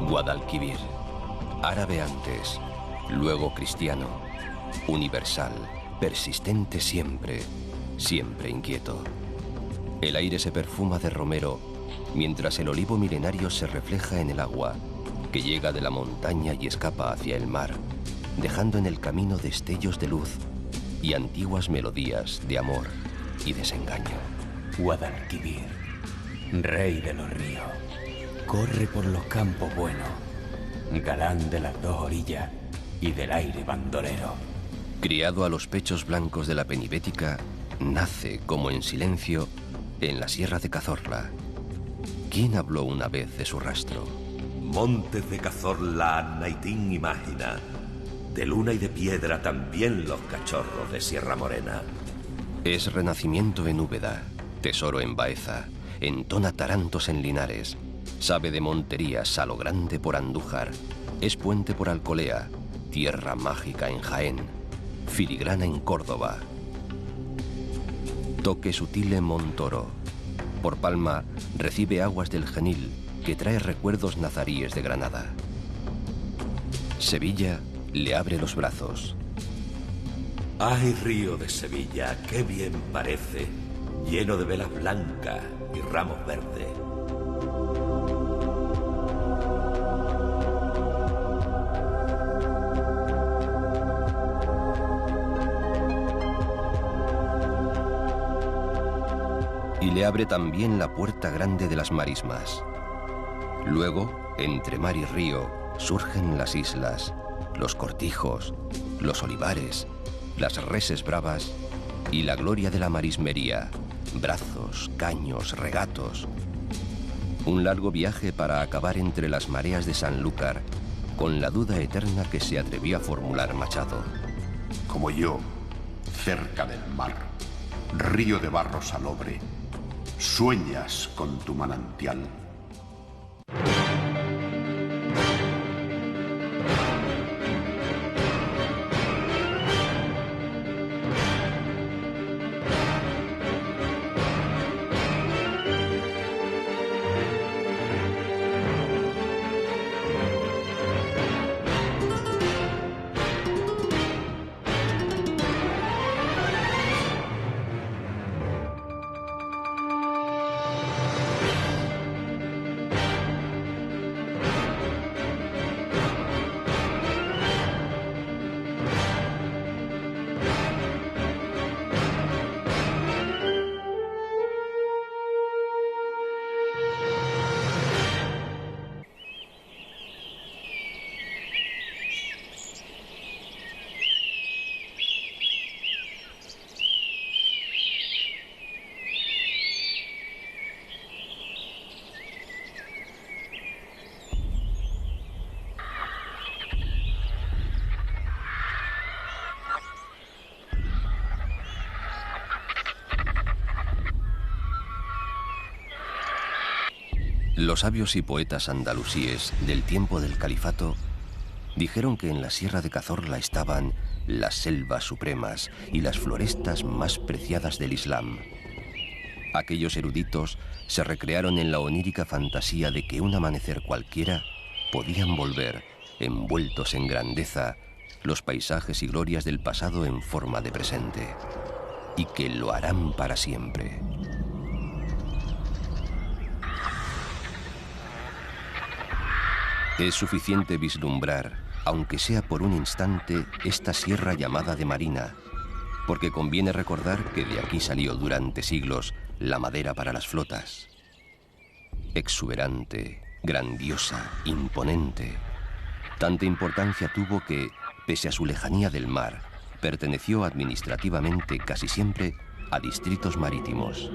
Guadalquivir, árabe antes, luego cristiano, universal, persistente siempre, siempre inquieto. El aire se perfuma de romero, mientras el olivo milenario se refleja en el agua, que llega de la montaña y escapa hacia el mar, dejando en el camino destellos de luz y antiguas melodías de amor y desengaño. Guadalquivir, rey de los ríos, corre por los campos buenos, galán de las dos orillas y del aire bandolero. Criado a los pechos blancos de la penibética, nace, como en silencio, en la sierra de Cazorla. ¿Quién habló una vez de su rastro? Montes de Cazorla, Naitín imagina. De luna y de piedra también los cachorros de Sierra Morena. Es renacimiento en Úbeda, tesoro en Baeza, entona tarantos en Linares, sabe de monterías a lo grande por Andújar, es puente por Alcolea, tierra mágica en Jaén, filigrana en Córdoba. Toque sutil en Montoro. Por Palma recibe aguas del Genil, que trae recuerdos nazaríes de Granada. Sevilla le abre los brazos. Ay, río de Sevilla, qué bien parece, lleno de velas blancas y ramos verdes. Y le abre también la puerta grande de las marismas. Luego, entre mar y río, surgen las islas, los cortijos, los olivares, las reses bravas y la gloria de la marismería, brazos, caños, regatos. Un largo viaje para acabar entre las mareas de Sanlúcar, con la duda eterna que se atrevió a formular Machado. Como yo, cerca del mar, río de barro salobre, sueñas con tu manantial. Los sabios y poetas andalusíes del tiempo del califato dijeron que en la sierra de Cazorla estaban las selvas supremas y las florestas más preciadas del Islam. Aquellos eruditos se recrearon en la onírica fantasía de que un amanecer cualquiera podían volver, envueltos en grandeza, los paisajes y glorias del pasado en forma de presente, y que lo harán para siempre. Es suficiente vislumbrar, aunque sea por un instante, esta sierra llamada de Marina, porque conviene recordar que de aquí salió durante siglos la madera para las flotas. Exuberante, grandiosa, imponente. Tanta importancia tuvo que, pese a su lejanía del mar, perteneció administrativamente casi siempre a distritos marítimos.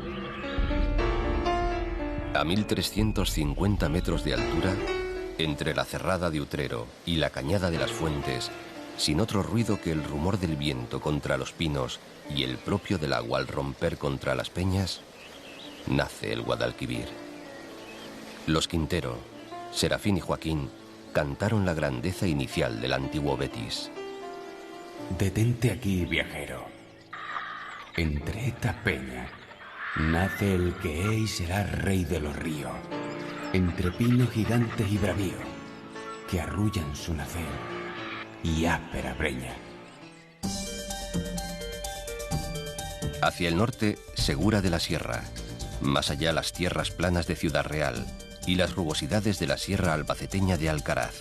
A 1350 metros de altura, entre la cerrada de Utrero y la cañada de las Fuentes, sin otro ruido que el rumor del viento contra los pinos y el propio del agua al romper contra las peñas, nace el Guadalquivir. Los Quintero, Serafín y Joaquín cantaron la grandeza inicial del antiguo Betis. Detente aquí, viajero. Entre estas peñas nace el que es y será rey de los ríos, entre pinos gigantes y bravíos que arrullan su nacer y áspera breña. Hacia el norte, Segura de la Sierra, más allá las tierras planas de Ciudad Real y las rugosidades de la Sierra Albaceteña de Alcaraz.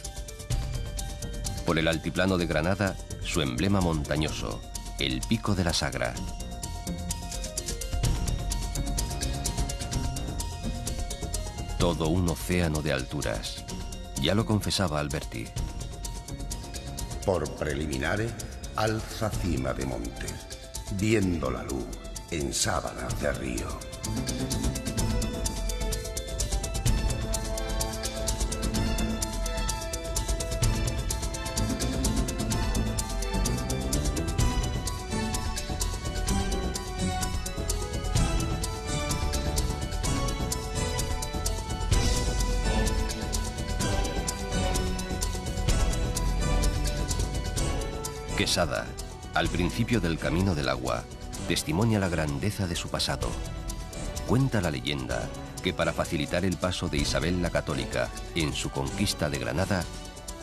Por el altiplano de Granada, su emblema montañoso, el Pico de la Sagra. Todo un océano de alturas. Ya lo confesaba Alberti. Por preliminares, alza cima de montes, viendo la luz en sábanas de río. Quesada, al principio del Camino del Agua, testimonia la grandeza de su pasado. Cuenta la leyenda que para facilitar el paso de Isabel la Católica en su conquista de Granada,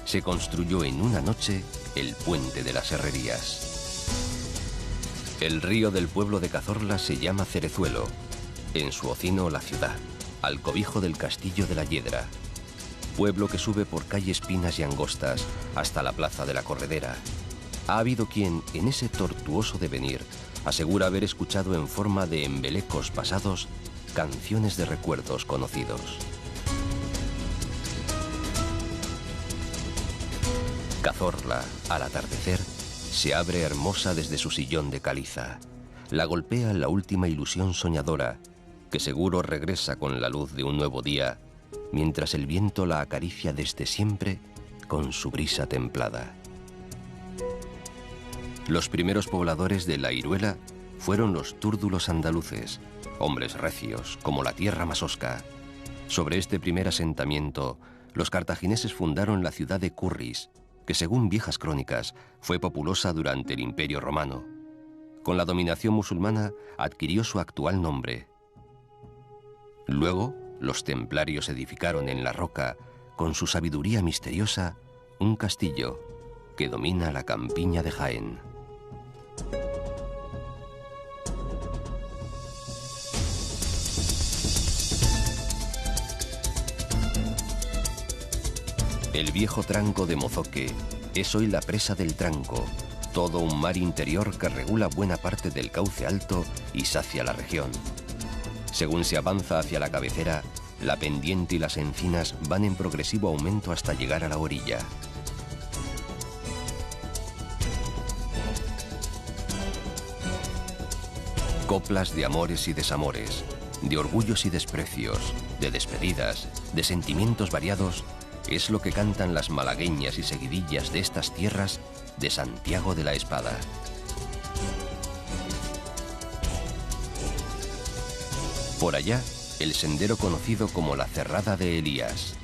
se construyó en una noche el Puente de las Herrerías. El río del pueblo de Cazorla se llama Cerezuelo, en su ocino la ciudad, al cobijo del castillo de la Hiedra, pueblo que sube por calles pinas y angostas hasta la plaza de la Corredera. Ha habido quien, en ese tortuoso devenir, asegura haber escuchado en forma de embelecos pasados canciones de recuerdos conocidos. Cazorla, al atardecer, se abre hermosa desde su sillón de caliza. La golpea la última ilusión soñadora, que seguro regresa con la luz de un nuevo día, mientras el viento la acaricia desde siempre con su brisa templada. Los primeros pobladores de La Iruela fueron los túrdulos andaluces, hombres recios como la tierra masosca. Sobre este primer asentamiento, los cartagineses fundaron la ciudad de Curris, que según viejas crónicas fue populosa durante el Imperio Romano. Con la dominación musulmana adquirió su actual nombre. Luego, los templarios edificaron en la roca, con su sabiduría misteriosa, un castillo que domina la campiña de Jaén. El viejo tranco de Mozoque es hoy la presa del Tranco, todo un mar interior que regula buena parte del cauce alto y sacia la región. Según se avanza hacia la cabecera, la pendiente y las encinas van en progresivo aumento hasta llegar a la orilla. Coplas de amores y desamores, de orgullos y desprecios, de despedidas, de sentimientos variados, es lo que cantan las malagueñas y seguidillas de estas tierras de Santiago de la Espada. Por allá, el sendero conocido como la Cerrada de Elías.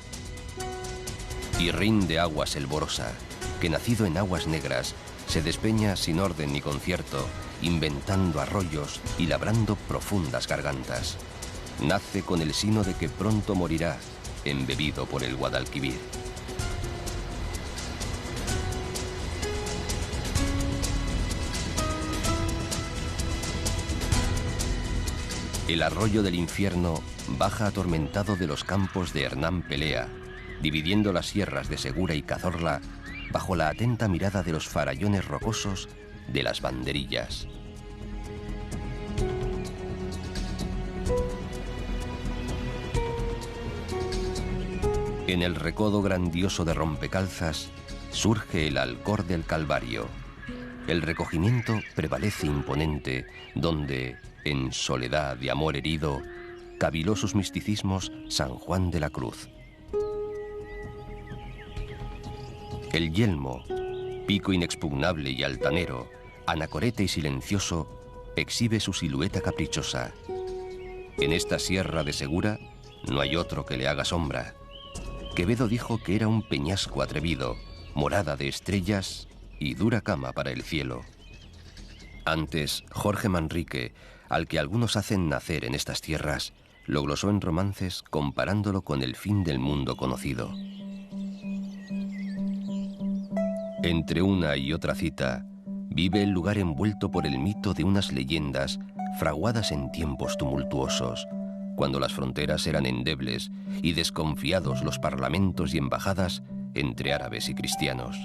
Irrín de aguas elborosa, que nacido en aguas negras, se despeña sin orden ni concierto, inventando arroyos y labrando profundas gargantas. Nace con el sino de que pronto morirá, embebido por el Guadalquivir. El arroyo del infierno baja atormentado de los campos de Hernán Pelea, dividiendo las sierras de Segura y Cazorla bajo la atenta mirada de los farallones rocosos de las banderillas. En el recodo grandioso de Rompecalzas surge el Alcor del Calvario. El recogimiento prevalece imponente, donde, en soledad de amor herido, caviló sus misticismos San Juan de la Cruz. El yelmo, pico inexpugnable y altanero, anacorete y silencioso, exhibe su silueta caprichosa. En esta sierra de Segura no hay otro que le haga sombra. Quevedo dijo que era un peñasco atrevido, morada de estrellas y dura cama para el cielo. Antes, Jorge Manrique, al que algunos hacen nacer en estas tierras, lo glosó en romances comparándolo con el fin del mundo conocido. Entre una y otra cita, vive el lugar envuelto por el mito de unas leyendas fraguadas en tiempos tumultuosos, cuando las fronteras eran endebles y desconfiados los parlamentos y embajadas entre árabes y cristianos.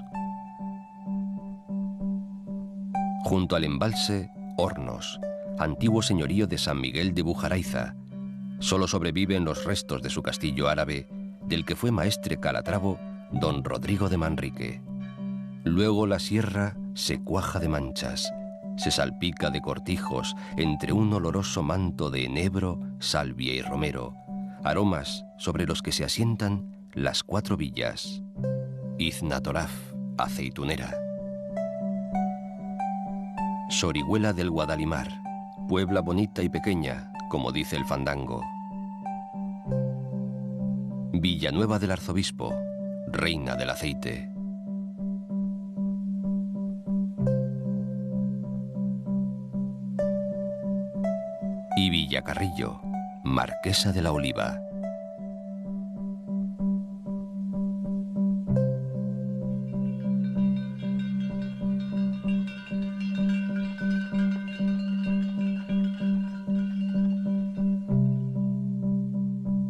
Junto al embalse, Hornos, antiguo señorío de San Miguel de Bujaraiza. Solo sobreviven los restos de su castillo árabe, del que fue maestre calatravo don Rodrigo de Manrique. Luego la sierra se cuaja de manchas, se salpica de cortijos entre un oloroso manto de enebro, salvia y romero, aromas sobre los que se asientan las 4 villas. Iznatoraf, aceitunera. Sorihuela del Guadalimar, Puebla bonita y pequeña, como dice el fandango. Villanueva del Arzobispo, reina del aceite. Y Villacarrillo, marquesa de la Oliva.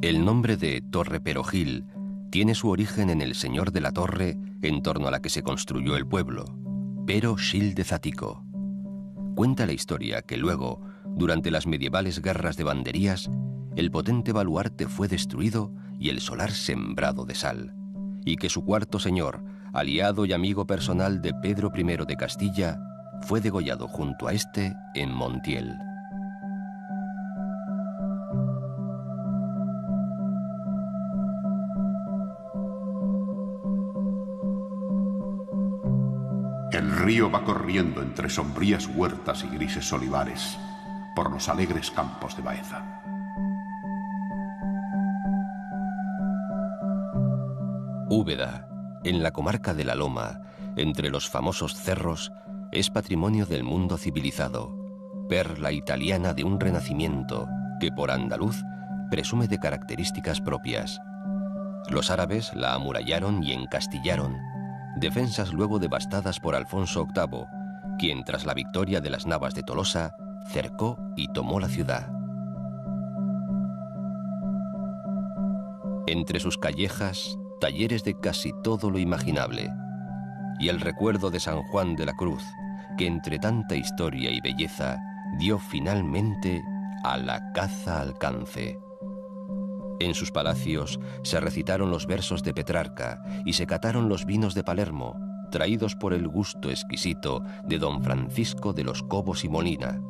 El nombre de Torre Perogil tiene su origen en el señor de la torre en torno a la que se construyó el pueblo, Pero Gil de Zatico. Cuenta la historia que luego, durante las medievales guerras de banderías, el potente baluarte fue destruido y el solar sembrado de sal, y que su cuarto señor, aliado y amigo personal de Pedro I de Castilla, fue degollado junto a este en Montiel. El río va corriendo entre sombrías huertas y grises olivares por los alegres campos de Baeza. Úbeda, en la comarca de la Loma, entre los famosos cerros, es patrimonio del mundo civilizado, perla italiana de un renacimiento que por andaluz presume de características propias. Los árabes la amurallaron y encastillaron, defensas luego devastadas por Alfonso VIII, quien tras la victoria de las Navas de Tolosa cercó y tomó la ciudad. Entre sus callejas, talleres de casi todo lo imaginable, y el recuerdo de San Juan de la Cruz, que entre tanta historia y belleza dio finalmente a la caza alcance. En sus palacios se recitaron los versos de Petrarca y se cataron los vinos de Palermo, traídos por el gusto exquisito de don Francisco de los Cobos y Molina,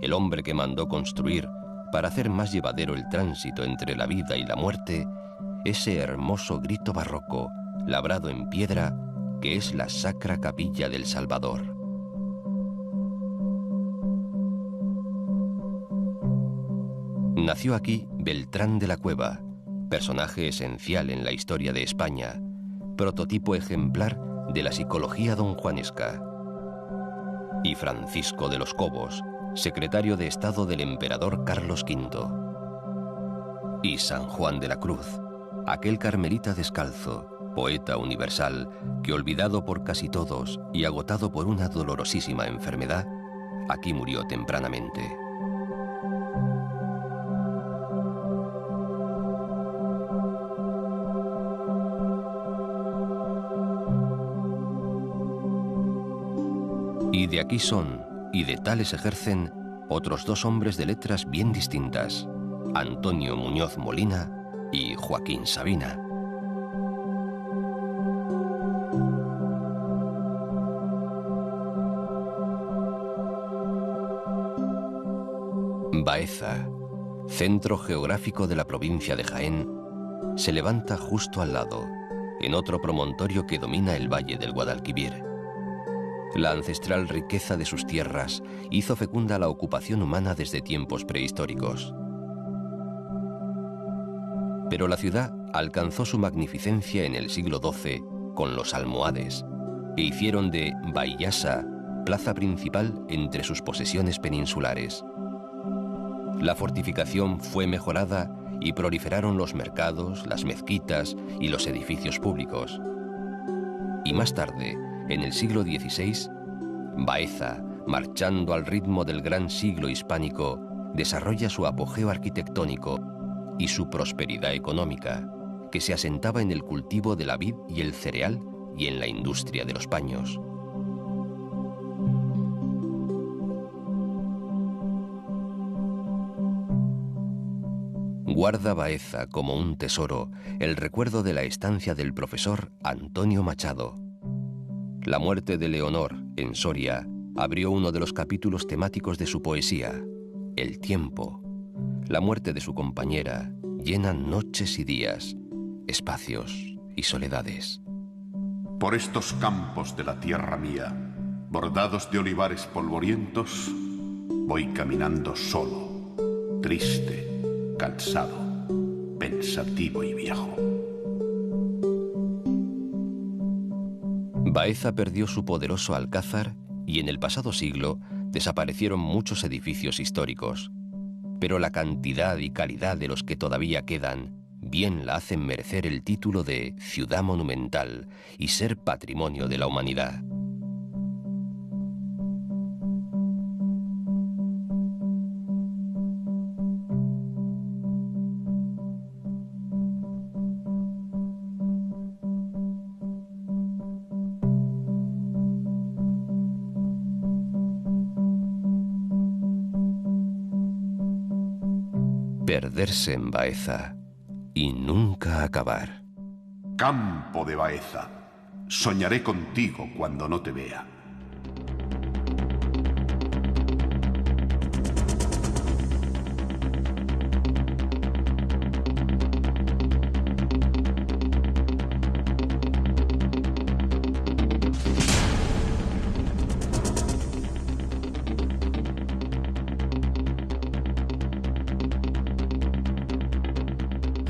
el hombre que mandó construir, para hacer más llevadero el tránsito entre la vida y la muerte, ese hermoso grito barroco, labrado en piedra, que es la Sacra Capilla del Salvador. Nació aquí Beltrán de la Cueva, personaje esencial en la historia de España, prototipo ejemplar de la psicología donjuanesca. Y Francisco de los Cobos, secretario de Estado del emperador Carlos V. Y San Juan de la Cruz, aquel carmelita descalzo, poeta universal, que olvidado por casi todos y agotado por una dolorosísima enfermedad, aquí murió tempranamente. Y de aquí son, y de tales ejercen, otros 2 hombres de letras bien distintas, Antonio Muñoz Molina y Joaquín Sabina. Baeza, centro geográfico de la provincia de Jaén, se levanta justo al lado, en otro promontorio que domina el valle del Guadalquivir. La ancestral riqueza de sus tierras hizo fecunda la ocupación humana desde tiempos prehistóricos. Pero la ciudad alcanzó su magnificencia en el siglo XII con los almohades, e hicieron de Baiyasa plaza principal entre sus posesiones peninsulares. La fortificación fue mejorada y proliferaron los mercados, las mezquitas y los edificios públicos. Y más tarde, en el siglo XVI, Baeza, marchando al ritmo del gran siglo hispánico, desarrolla su apogeo arquitectónico y su prosperidad económica, que se asentaba en el cultivo de la vid y el cereal y en la industria de los paños. Guarda Baeza como un tesoro el recuerdo de la estancia del profesor Antonio Machado. La muerte de Leonor, en Soria, abrió uno de los capítulos temáticos de su poesía, El tiempo. La muerte de su compañera llena noches y días, espacios y soledades. Por estos campos de la tierra mía, bordados de olivares polvorientos, voy caminando solo, triste, cansado, pensativo y viejo. Baeza perdió su poderoso alcázar y en el pasado siglo desaparecieron muchos edificios históricos. Pero la cantidad y calidad de los que todavía quedan bien la hacen merecer el título de ciudad monumental y ser patrimonio de la humanidad. Perderse en Baeza y nunca acabar. Campo de Baeza, soñaré contigo cuando no te vea.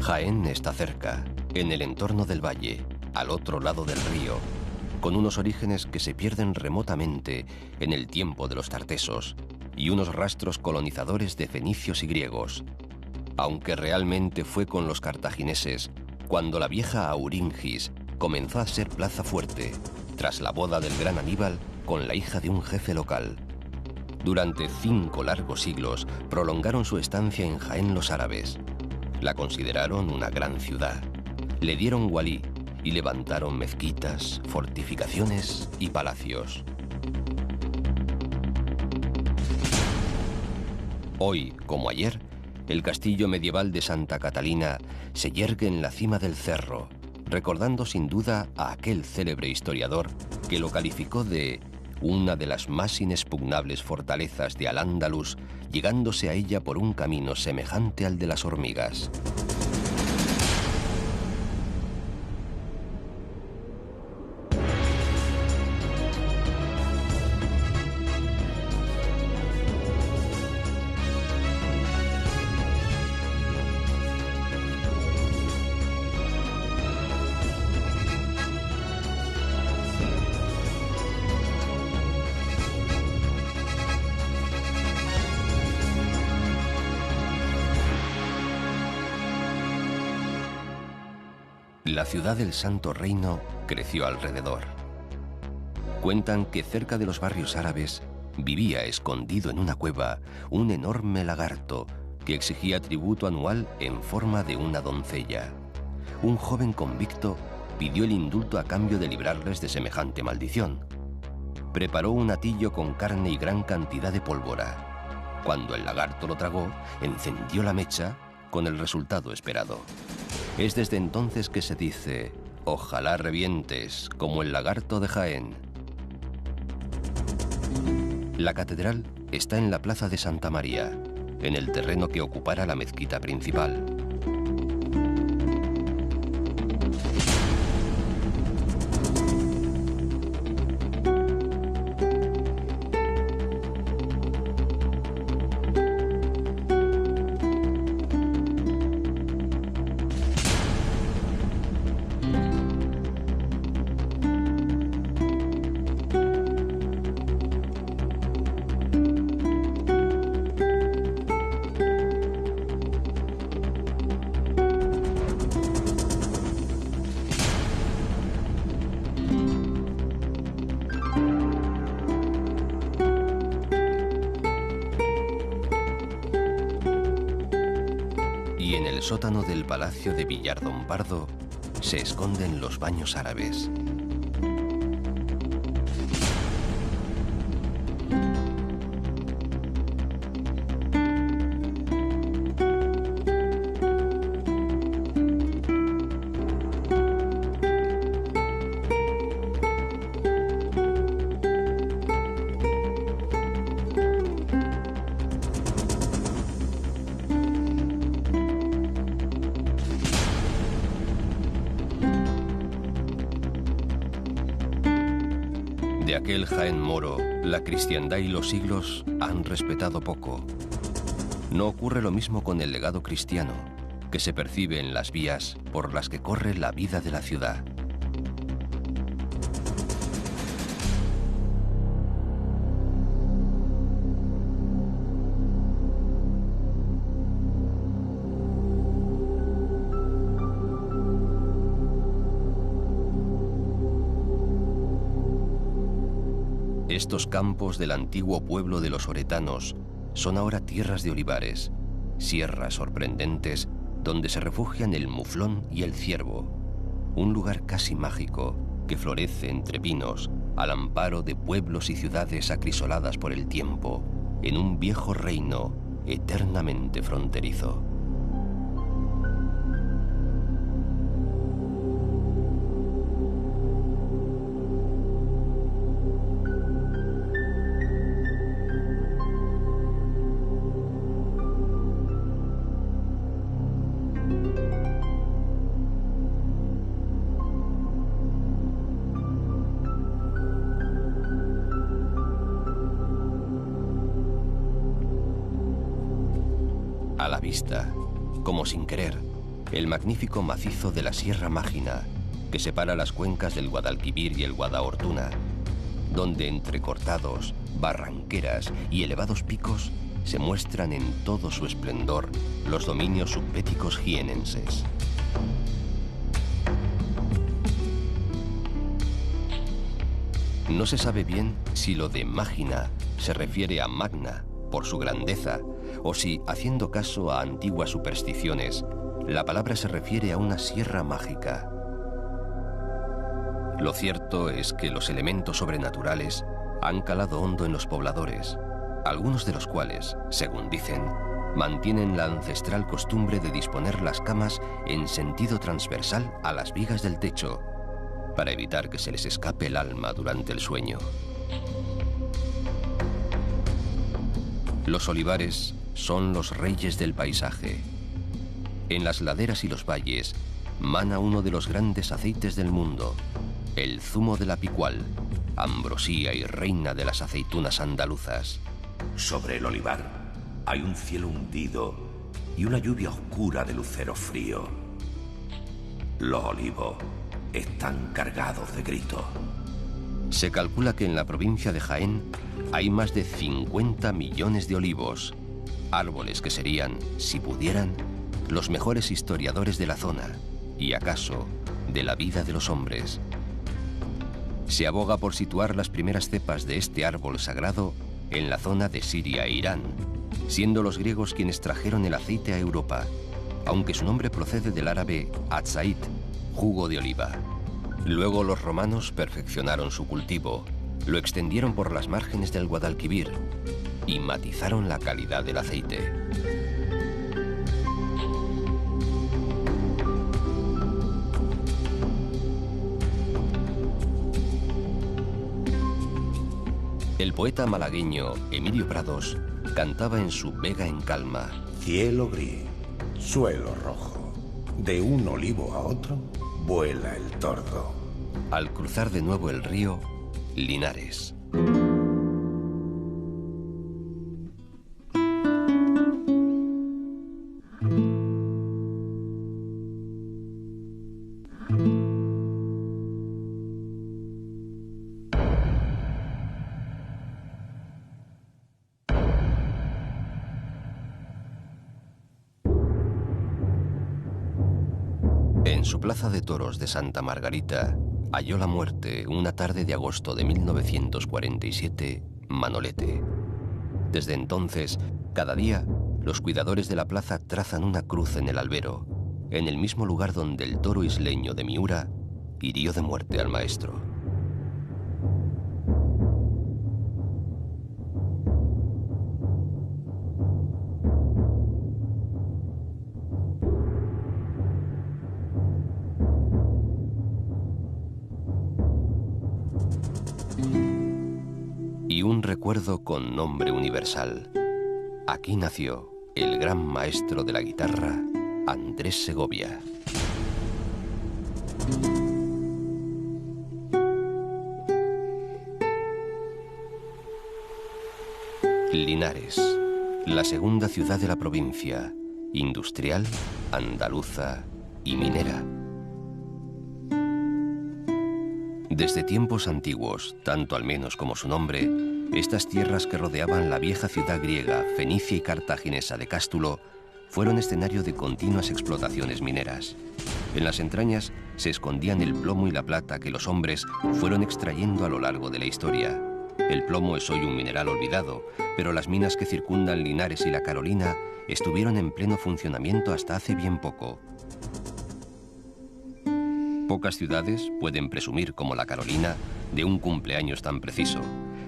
Jaén está cerca, en el entorno del valle, al otro lado del río, con unos orígenes que se pierden remotamente en el tiempo de los tartesos y unos rastros colonizadores de fenicios y griegos, aunque realmente fue con los cartagineses cuando la vieja Auringis comenzó a ser plaza fuerte, tras la boda del gran Aníbal con la hija de un jefe local. Durante 5 largos siglos prolongaron su estancia en Jaén los árabes. La consideraron una gran ciudad, le dieron walí y levantaron mezquitas, fortificaciones y palacios. Hoy, como ayer, el castillo medieval de Santa Catalina se yergue en la cima del cerro, recordando sin duda a aquel célebre historiador que lo calificó de una de las más inexpugnables fortalezas de Al-Ándalus, llegándose a ella por un camino semejante al de las hormigas. La ciudad del Santo Reino creció alrededor. Cuentan que cerca de los barrios árabes vivía escondido en una cueva un enorme lagarto que exigía tributo anual en forma de una doncella. Un joven convicto pidió el indulto a cambio de librarles de semejante maldición. Preparó un hatillo con carne y gran cantidad de pólvora. Cuando el lagarto lo tragó, encendió la mecha con el resultado esperado. Es desde entonces que se dice: ojalá revientes como el lagarto de Jaén. La catedral está en la plaza de Santa María, en el terreno que ocupara la mezquita principal. sótano del Palacio de Villardón Pardo se esconden los baños árabes. De aquel Jaén moro, la cristiandad y los siglos han respetado poco. No ocurre lo mismo con el legado cristiano, que se percibe en las vías por las que corre la vida de la ciudad. Estos campos del antiguo pueblo de los oretanos son ahora tierras de olivares, sierras sorprendentes donde se refugian el muflón y el ciervo, un lugar casi mágico que florece entre pinos al amparo de pueblos y ciudades acrisoladas por el tiempo, en un viejo reino eternamente fronterizo. A la vista, como sin querer, el magnífico macizo de la Sierra Mágina que separa las cuencas del Guadalquivir y el Guadahortuna, donde entrecortados, barranqueras y elevados picos se muestran en todo su esplendor los dominios subbéticos jienenses. No se sabe bien si lo de Mágina se refiere a Magna por su grandeza, o si, haciendo caso a antiguas supersticiones, la palabra se refiere a una sierra mágica. Lo cierto es que los elementos sobrenaturales han calado hondo en los pobladores, algunos de los cuales, según dicen, mantienen la ancestral costumbre de disponer las camas en sentido transversal a las vigas del techo, para evitar que se les escape el alma durante el sueño. Los olivares son los reyes del paisaje. En las laderas y los valles mana uno de los grandes aceites del mundo, el zumo de la picual, ambrosía y reina de las aceitunas andaluzas. Sobre el olivar hay un cielo hundido y una lluvia oscura de lucero frío. Los olivos están cargados de grito. Se calcula que en la provincia de Jaén hay más de 50 millones de olivos, árboles que serían, si pudieran, los mejores historiadores de la zona y, acaso, de la vida de los hombres. Se aboga por situar las primeras cepas de este árbol sagrado en la zona de Siria e Irán, siendo los griegos quienes trajeron el aceite a Europa, aunque su nombre procede del árabe atzait, jugo de oliva. Luego los romanos perfeccionaron su cultivo, lo extendieron por las márgenes del Guadalquivir y matizaron la calidad del aceite. El poeta malagueño Emilio Prados cantaba en su Vega en Calma: cielo gris, suelo rojo, de un olivo a otro vuela el tordo. Al cruzar de nuevo el río Linares. En su plaza de toros de Santa Margarita halló la muerte una tarde de agosto de 1947 Manolete. Desde entonces, cada día, los cuidadores de la plaza trazan una cruz en el albero, en el mismo lugar donde el toro isleño de Miura hirió de muerte al maestro. Y un recuerdo con nombre universal. Aquí nació el gran maestro de la guitarra, Andrés Segovia. Linares, la segunda ciudad de la provincia, industrial, andaluza y minera. Desde tiempos antiguos, tanto al menos como su nombre, estas tierras que rodeaban la vieja ciudad griega, fenicia y cartaginesa de Cástulo fueron escenario de continuas explotaciones mineras. En las entrañas se escondían el plomo y la plata que los hombres fueron extrayendo a lo largo de la historia. El plomo es hoy un mineral olvidado, pero las minas que circundan Linares y la Carolina estuvieron en pleno funcionamiento hasta hace bien poco. Pocas ciudades pueden presumir, como la Carolina, de un cumpleaños tan preciso.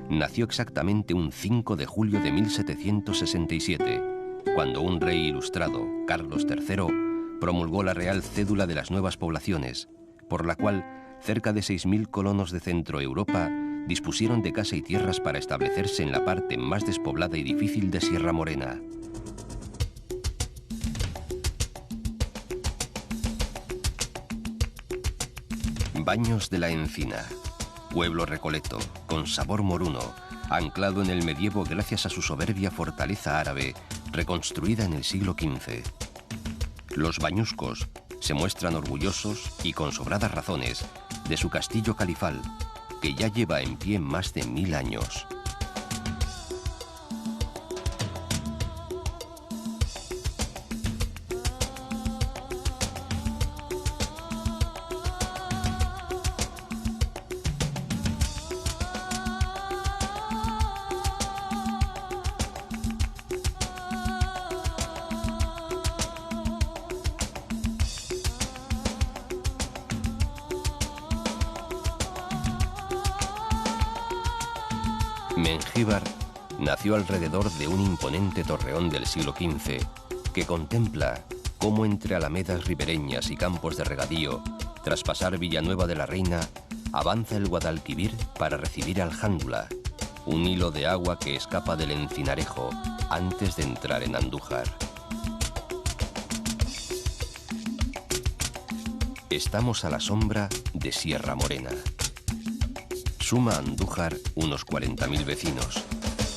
Nació exactamente un 5 de julio de 1767, cuando un rey ilustrado, Carlos III, promulgó la Real Cédula de las Nuevas Poblaciones, por la cual cerca de 6.000 colonos de Centro Europa dispusieron de casa y tierras para establecerse en la parte más despoblada y difícil de Sierra Morena. Baños de la Encina, pueblo recoleto, con sabor moruno, anclado en el medievo gracias a su soberbia fortaleza árabe, reconstruida en el siglo XV. Los bañuscos se muestran orgullosos y con sobradas razones de su castillo califal, que ya lleva en pie más de 1000 años. Mengíbar nació alrededor de un imponente torreón del siglo XV que contempla cómo entre alamedas ribereñas y campos de regadío, tras pasar Villanueva de la Reina, avanza el Guadalquivir para recibir al Jándula, un hilo de agua que escapa del Encinarejo antes de entrar en Andújar. Estamos a la sombra de Sierra Morena. Suma Andújar unos 40.000 vecinos,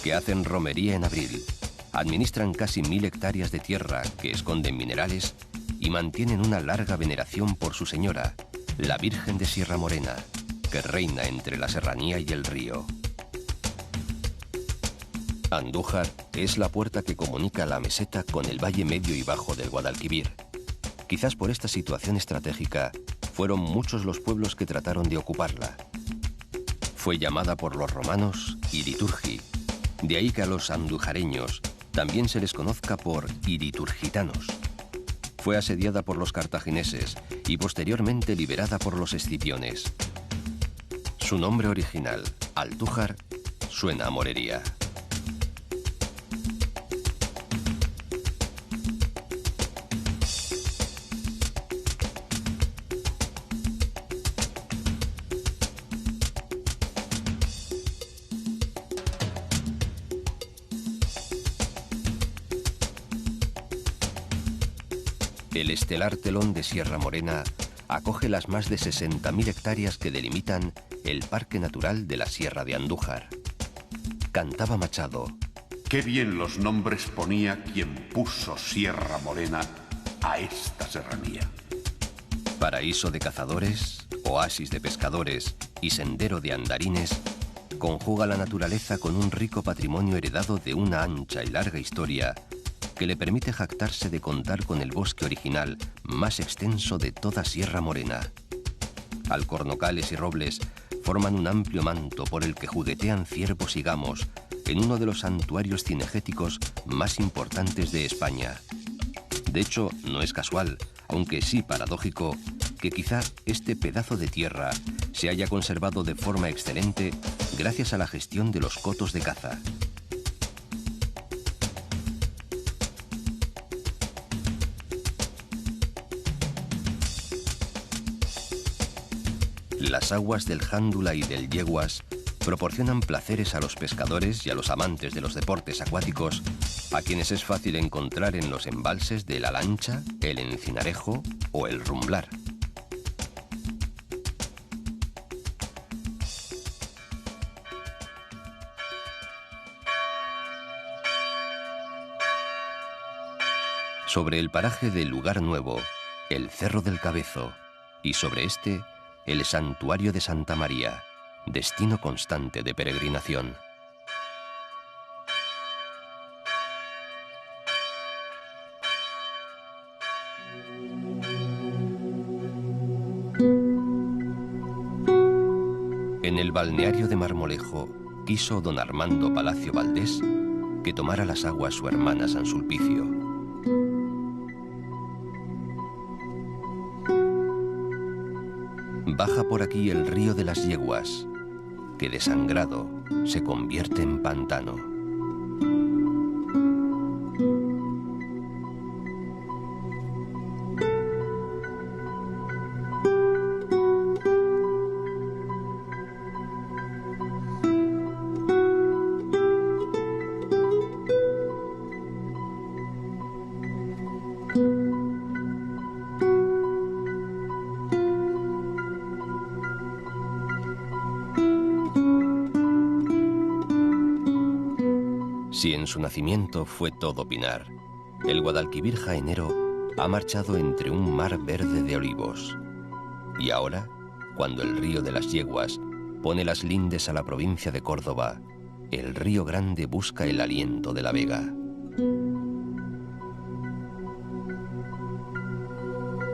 que hacen romería en abril, administran casi 1000 hectáreas de tierra que esconden minerales y mantienen una larga veneración por su señora, la Virgen de Sierra Morena, que reina entre la serranía y el río. Andújar es la puerta que comunica la meseta con el valle medio y bajo del Guadalquivir. Quizás por esta situación estratégica, fueron muchos los pueblos que trataron de ocuparla. Fue llamada por los romanos Iriturgi, de ahí que a los andujareños también se les conozca por iriturgitanos. Fue asediada por los cartagineses y posteriormente liberada por los escipiones. Su nombre original, Altújar, suena a morería. El estelar telón de Sierra Morena acoge las más de 60.000 hectáreas que delimitan el Parque Natural de la Sierra de Andújar. Cantaba Machado: qué bien los nombres ponía quien puso Sierra Morena a esta serranía. Paraíso de cazadores, oasis de pescadores y sendero de andarines, conjuga la naturaleza con un rico patrimonio heredado de una ancha y larga historia que le permite jactarse de contar con el bosque original más extenso de toda Sierra Morena. Alcornocales y robles forman un amplio manto por el que juguetean ciervos y gamos, en uno de los santuarios cinegéticos más importantes de España. De hecho, no es casual, aunque sí paradójico, que quizá este pedazo de tierra se haya conservado de forma excelente gracias a la gestión de los cotos de caza. Las aguas del Jándula y del Yeguas proporcionan placeres a los pescadores y a los amantes de los deportes acuáticos, a quienes es fácil encontrar en los embalses de La Lancha, el Encinarejo o el Rumblar. Sobre el paraje del Lugar Nuevo, el Cerro del Cabezo, y sobre este, el Santuario de Santa María, destino constante de peregrinación. En el balneario de Marmolejo quiso don Armando Palacio Valdés que tomara las aguas su hermana San Sulpicio. Baja por aquí el río de las Yeguas, que desangrado se convierte en pantano. Si en su nacimiento fue todo pinar, el Guadalquivir jaenero ha marchado entre un mar verde de olivos. Y ahora, cuando el río de las Yeguas pone las lindes a la provincia de Córdoba, el río Grande busca el aliento de la Vega.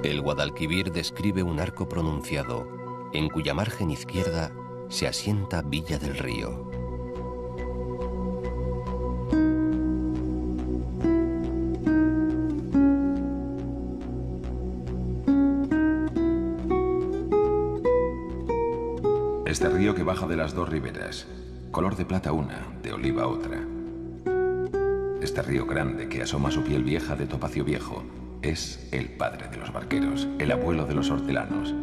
El Guadalquivir describe un arco pronunciado, en cuya margen izquierda se asienta Villa del Río. Este río que baja de las dos riberas, color de plata una, de oliva otra. Este río grande que asoma su piel vieja de topacio viejo es el padre de los barqueros, el abuelo de los hortelanos.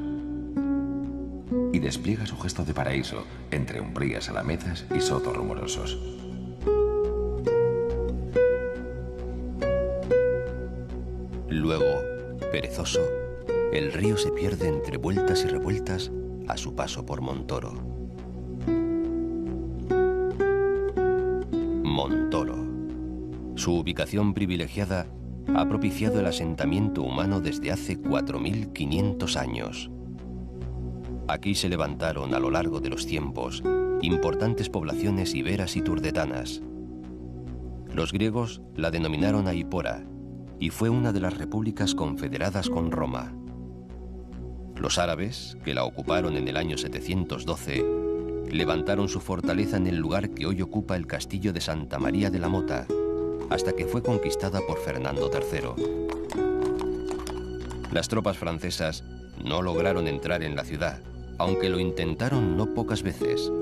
Y despliega su gesto de paraíso entre umbrías alamedas y sotos rumorosos. Luego, perezoso, el río se pierde entre vueltas y revueltas a su paso por Montoro. Montoro. Su ubicación privilegiada ha propiciado el asentamiento humano desde hace 4.500 años. Aquí se levantaron a lo largo de los tiempos importantes poblaciones iberas y turdetanas. Los griegos la denominaron Aipora y fue una de las repúblicas confederadas con Roma. Los árabes, que la ocuparon en el año 712, levantaron su fortaleza en el lugar que hoy ocupa el castillo de Santa María de la Mota, hasta que fue conquistada por Fernando III. Las tropas francesas no lograron entrar en la ciudad, aunque lo intentaron no pocas veces.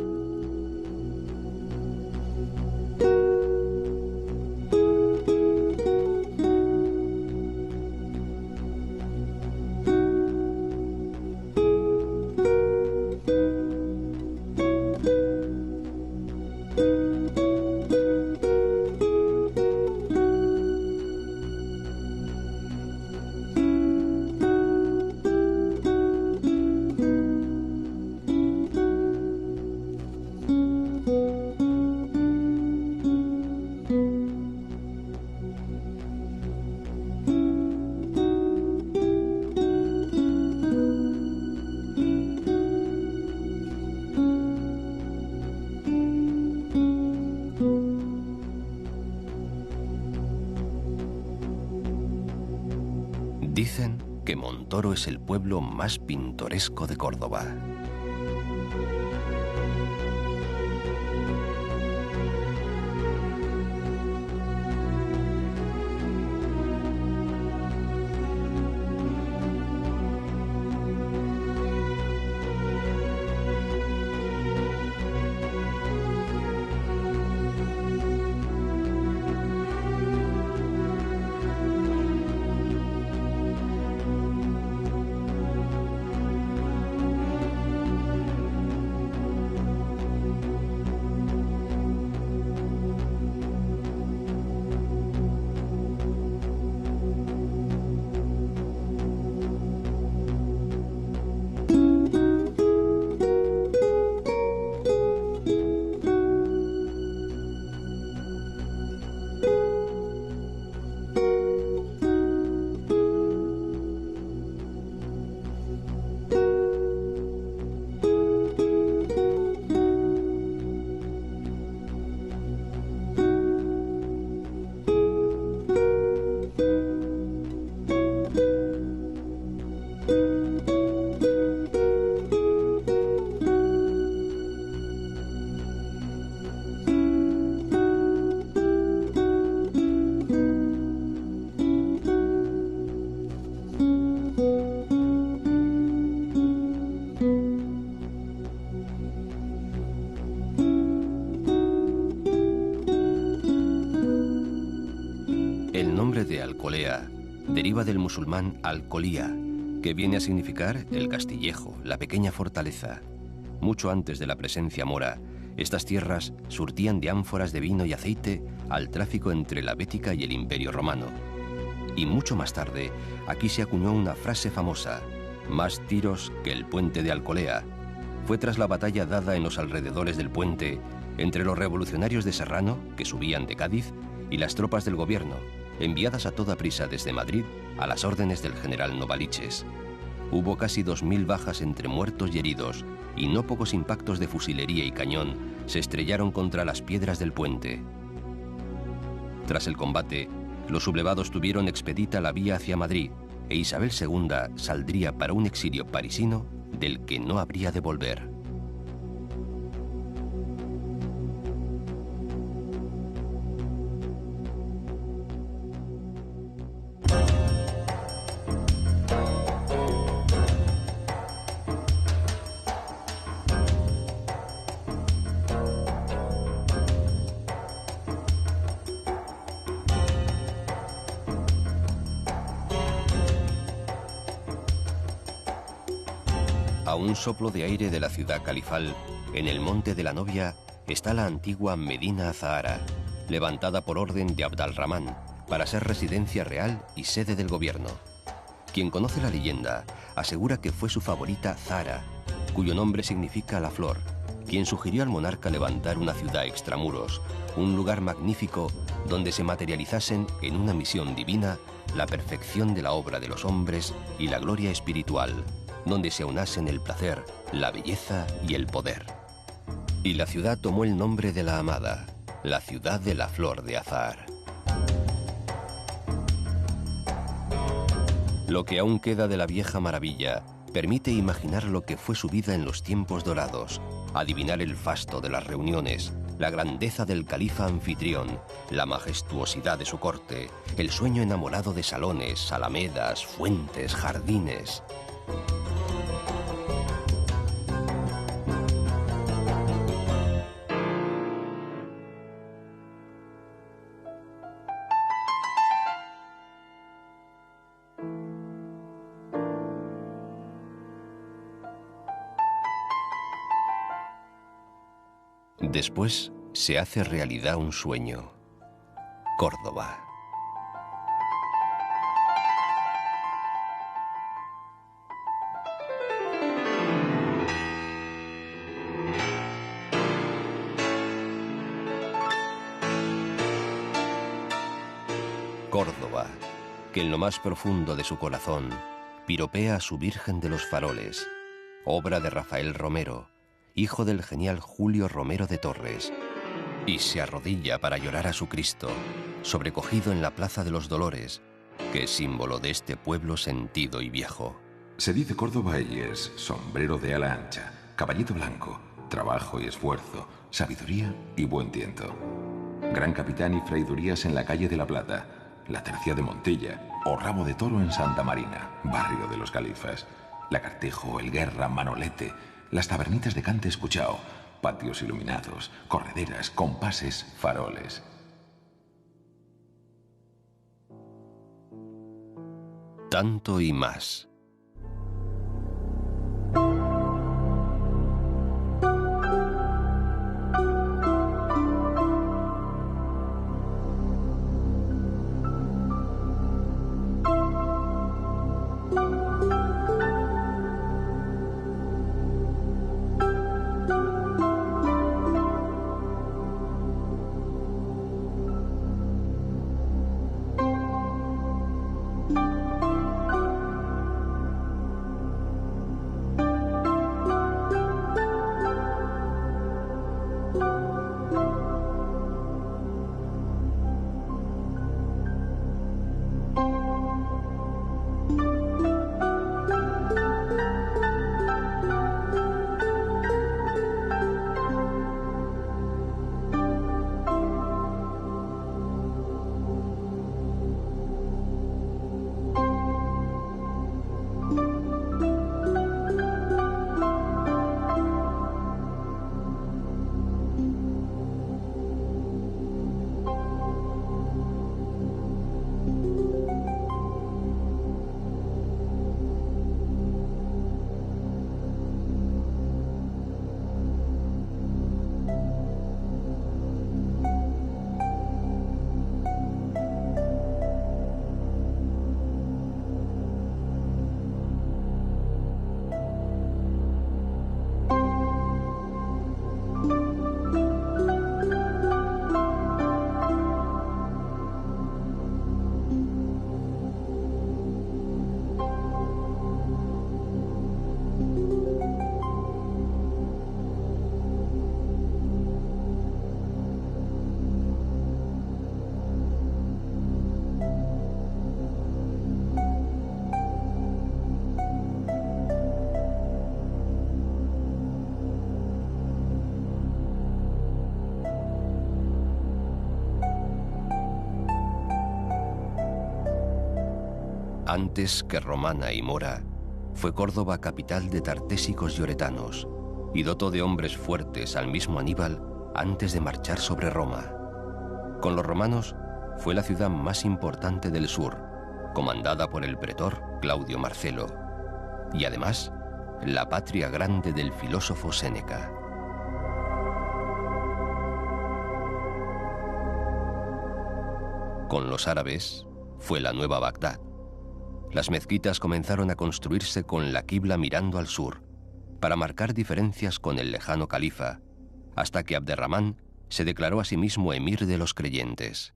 Dicen que Montoro es el pueblo más pintoresco de Córdoba. El nombre de Alcolea deriva del musulmán Alcolía, que viene a significar el castillejo, la pequeña fortaleza. Mucho antes de la presencia mora, estas tierras surtían de ánforas de vino y aceite al tráfico entre la Bética y el Imperio Romano. Y mucho más tarde, aquí se acuñó una frase famosa: más tiros que el puente de Alcolea. Fue tras la batalla dada en los alrededores del puente entre los revolucionarios de Serrano, que subían de Cádiz, y las tropas del gobierno, enviadas a toda prisa desde Madrid a las órdenes del general Novaliches. Hubo casi 2000 bajas entre muertos y heridos, y no pocos impactos de fusilería y cañón se estrellaron contra las piedras del puente. Tras el combate, los sublevados tuvieron expedita la vía hacia Madrid, e Isabel II saldría para un exilio parisino del que no habría de volver. A un soplo de aire de la ciudad califal, en el Monte de la Novia, está la antigua Medina Azahara, levantada por orden de Abd al-Rahman para ser residencia real y sede del gobierno. Quien conoce la leyenda asegura que fue su favorita Zahra, cuyo nombre significa la flor, quien sugirió al monarca levantar una ciudad extramuros, un lugar magnífico donde se materializasen en una misión divina la perfección de la obra de los hombres y la gloria espiritual, donde se aunasen el placer, la belleza y el poder. Y la ciudad tomó el nombre de la amada, la ciudad de la flor de azahar. Lo que aún queda de la vieja maravilla permite imaginar lo que fue su vida en los tiempos dorados, adivinar el fasto de las reuniones, la grandeza del califa anfitrión, la majestuosidad de su corte, el sueño enamorado de salones, alamedas, fuentes, jardines. Después se hace realidad un sueño. Córdoba. Córdoba, que en lo más profundo de su corazón piropea a su Virgen de los Faroles, obra de Rafael Romero, hijo del genial Julio Romero de Torres, y se arrodilla para llorar a su Cristo, sobrecogido en la Plaza de los Dolores, que es símbolo de este pueblo sentido y viejo. Se dice Córdoba y es sombrero de ala ancha, caballito blanco, trabajo y esfuerzo, sabiduría y buen tiento. Gran capitán y fraidurías en la calle de la Plata, la Tercia de Montilla o Rabo de Toro en Santa Marina, barrio de los Califas, Lagartejo, El Guerra, Manolete, las tabernitas de Cante Escuchao, patios iluminados, correderas, compases, faroles. Tanto y más. Antes que romana y mora, fue Córdoba capital de tartésicos y oretanos, y dotó de hombres fuertes al mismo Aníbal antes de marchar sobre Roma. Con los romanos fue la ciudad más importante del sur, comandada por el pretor Claudio Marcelo, y además la patria grande del filósofo Séneca. Con los árabes fue la nueva Bagdad. Las mezquitas comenzaron a construirse con la quibla mirando al sur, para marcar diferencias con el lejano califa, hasta que Abderramán se declaró a sí mismo emir de los creyentes.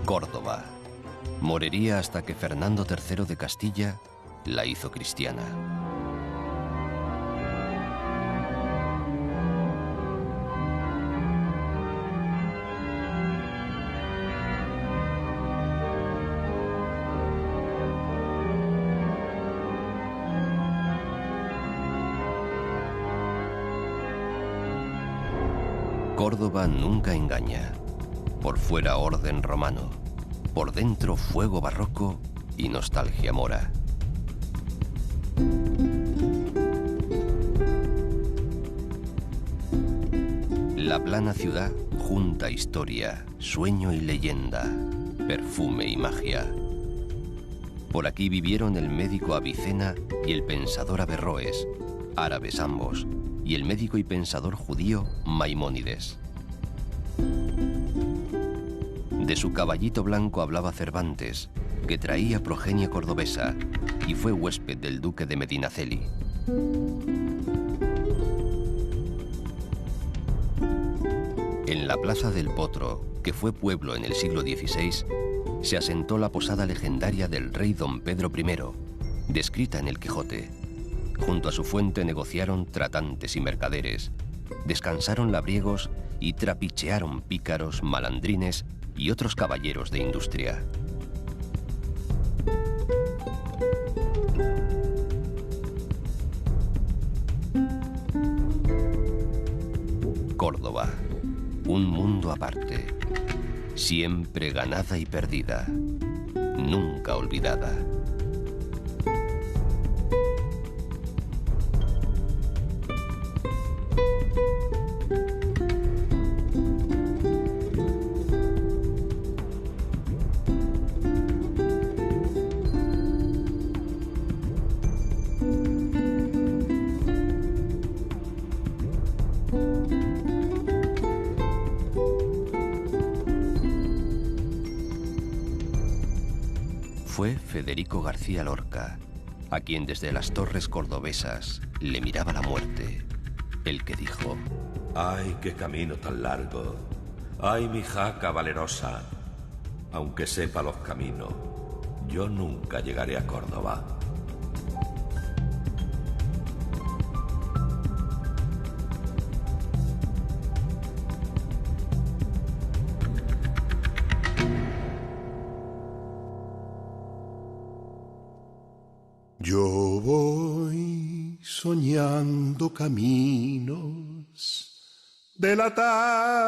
Córdoba. Moriría hasta que Fernando III de Castilla la hizo cristiana. Córdoba nunca engaña. Por fuera orden romano, por dentro fuego barroco y nostalgia mora. La plana ciudad junta historia, sueño y leyenda, perfume y magia. Por aquí vivieron el médico Avicena y el pensador Averroes, árabes ambos, y el médico y pensador judío Maimónides. De su caballito blanco hablaba Cervantes, que traía progenie cordobesa y fue huésped del duque de Medinaceli. En la plaza del Potro, que fue pueblo en el siglo XVI, se asentó la posada legendaria del rey don Pedro I, descrita en el Quijote. Junto a su fuente negociaron tratantes y mercaderes, descansaron labriegos y trapichearon pícaros, malandrines y otros caballeros de industria. Córdoba, un mundo aparte, siempre ganada y perdida, nunca olvidada. Fue Federico García Lorca, a quien desde las torres cordobesas le miraba la muerte, el que dijo: ¡Ay, qué camino tan largo! ¡Ay, mi jaca valerosa! Aunque sepa los caminos, Yo nunca llegaré a Córdoba. Yo voy soñando caminos de la tarde.